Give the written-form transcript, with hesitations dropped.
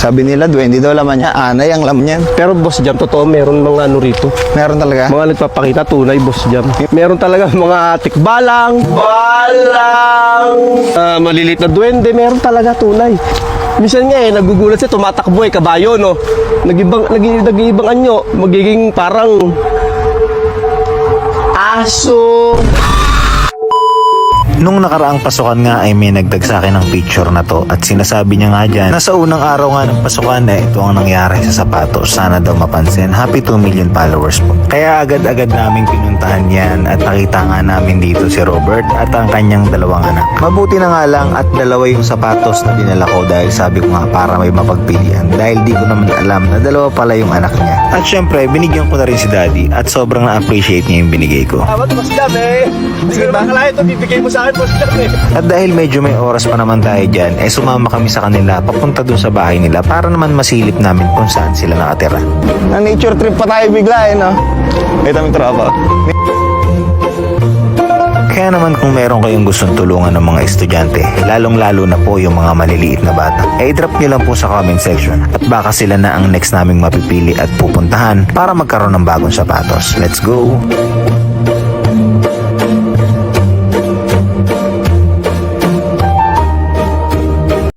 Sabi nila, duwende daw laman niya. Anay ang laman niyan. Pero Boss Jam, totoo, meron mga ano rito. Meron talaga. Mga nagpapakita, tunay, Boss Jam. Meron talaga mga tikbalang. Malilit na duwende, meron talaga tunay. Minsan nga nagugulat siya, tumatakbo kabayo, no? Nag-ibang anyo, magiging parang aso. Nung nakaraang pasukan nga ay may nagdag sa akin ng picture na to at sinasabi niya nga dyan na sa unang araw nga ng pasukan ito ang nangyari sa sapatos. Sana daw mapansin. Happy 2 million followers po. Kaya agad-agad namin pinuntahan yan at nakita nga namin dito si Robert at ang kanyang dalawang anak. Mabuti na nga lang at dalawa yung sapatos na dinala ko dahil sabi ko nga para may mapagpilian dahil di ko naman alam na dalawa pala yung anak niya. At syempre binigyan ko na rin si Daddy at sobrang na-appreciate niya yung binigay ko. Tawad, Boss Jam, Hindi ko naman akalain ito, bibigay mo sa akin, Boss Jam, At dahil medyo may oras pa naman tayo dyan, sumama kami sa kanila papunta dun sa bahay nila para naman masilip namin kung saan sila nakatira. Na nature trip pa tayo bigla no? Ito yung tropa. Kaya naman kung meron kayong gustong tulungan ng mga estudyante, lalong-lalo na po yung mga maliliit na bata, i-drop nyo lang po sa comment section at baka sila na ang next naming mapipili at pupuntahan para magkaroon ng bagong sapatos. Let's go!